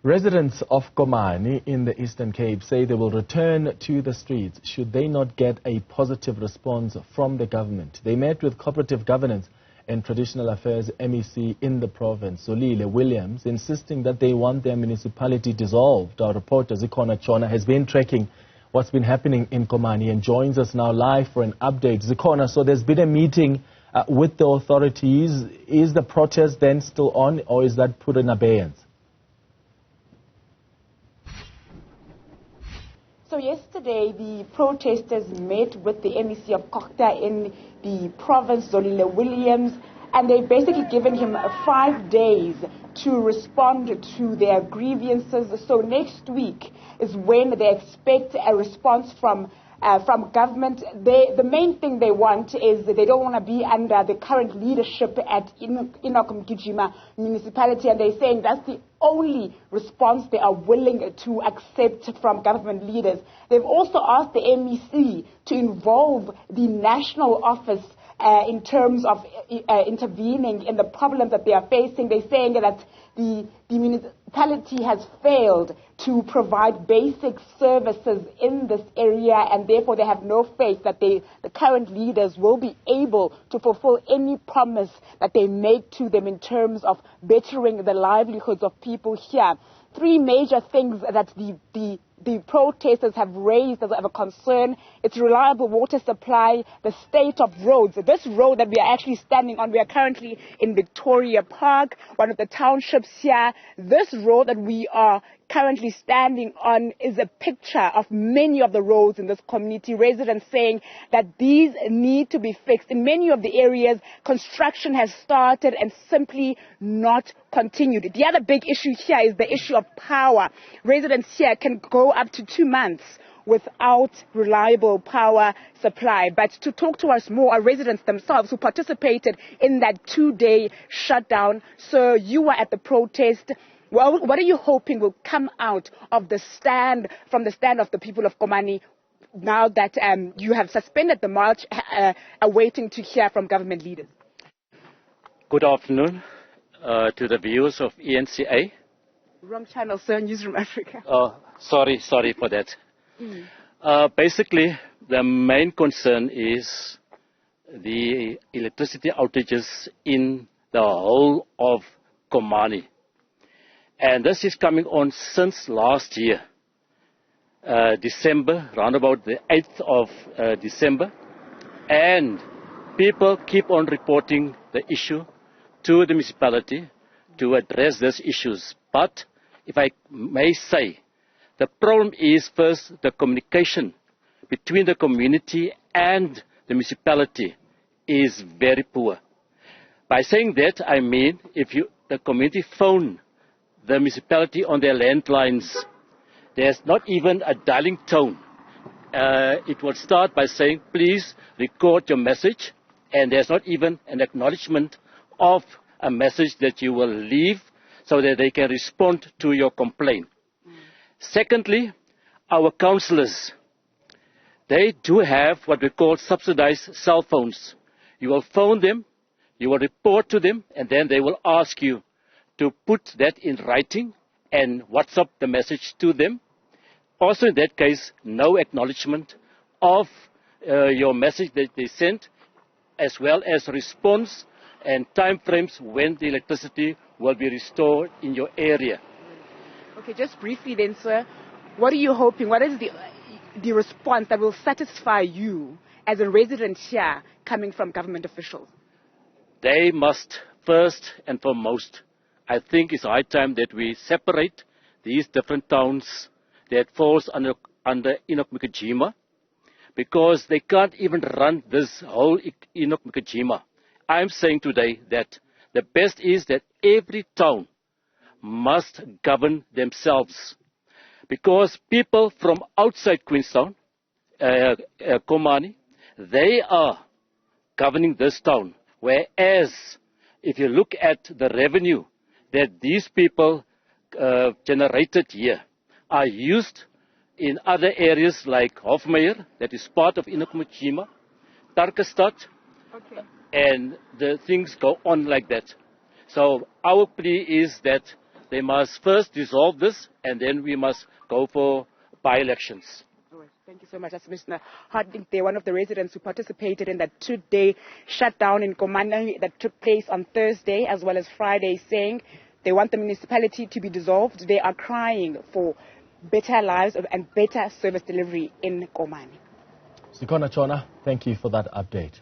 Residents of Komani in the Eastern Cape say they will return to the streets should they not get a positive response from the government. They met with Cooperative Governance and Traditional Affairs MEC in the province, Zolile Williams, insisting that they want their municipality dissolved. Our reporter Zikhona Tshona has been tracking what's been happening in Komani and joins us now live for an update. Zikhona, so there's been a meeting with the authorities. Is the protest then still on, or is that put in abeyance? So yesterday, the protesters met with the MEC of Cooperative in the province, Zolile Williams, and they've basically given him 5 days to respond to their grievances. So next week is when they expect a response from government. The main thing they want is that they don't want to be under the current leadership at Zikhona municipality, and they're saying that's the only response they are willing to accept from government leaders. They've also asked the MEC to involve the national office in terms of intervening in the problem that they are facing. They're saying that the municipality has failed to provide basic services in this area, and therefore they have no faith that the current leaders will be able to fulfill any promise that they made to them in terms of bettering the livelihoods of people here. 3 major things that the protesters have raised as a concern: it's reliable water supply, the state of roads. This road that we are actually standing on, we are currently in Victoria Park, one of the townships here. This road that we are currently standing on is a picture of many of the roads in this community. Residents saying that these need to be fixed. In many of the areas, construction has started and simply not continued. The other big issue here is the issue of power. Residents here can go up to 2 months without reliable power supply. But to talk to us more are residents themselves who participated in that 2-day shutdown. So you were at the protest. Well, what are you hoping will come out of the stand, from the stand of the people of Komani, now that you have suspended the march, awaiting to hear from government leaders? Good afternoon to the viewers of ENCA. Wrong channel, sir. Newzroom Afrika. Sorry for that. Basically, the main concern is the electricity outages in the whole of Komani. And this is coming on since last year, December, around about the 8th of December. And people keep on reporting the issue to the municipality to address these issues. But if I may say, the problem is first the communication between the community and the municipality is very poor. By saying that, I mean if the community phone the municipality on their landlines, there's not even a dialing tone. It will start by saying, please record your message, and there's not even an acknowledgement of a message that you will leave so that they can respond to your complaint. Secondly, our councillors, they do have what we call subsidized cell phones. You will phone them, you will report to them, and then they will ask you to put that in writing and WhatsApp the message to them. Also in that case, no acknowledgement of your message that they sent, as well as response and time frames when the electricity will be restored in your area. Okay, just briefly then, sir, what are you hoping? What is the response that will satisfy you as a resident here coming from government officials? They must, first and foremost, I think it's high time that we separate these different towns that falls under Zikhona, because they can't even run this whole Zikhona. I'm saying today that the best is that every town must govern themselves, because people from outside Queenstown, Komani, they are governing this town, whereas if you look at the revenue that these people generated here are used in other areas like Hofmeyer, that is part of Zikhona, Tarkestad, and the things go on like that. So our plea is that They must first dissolve this, and then we must go for by-elections. Thank you so much. That's Mr. Harding there, one of the residents who participated in that two-day shutdown in Komani that took place on Thursday as well as Friday, saying they want the municipality to be dissolved. They are crying for better lives and better service delivery in Komani. Zikhona Tshona, thank you for that update.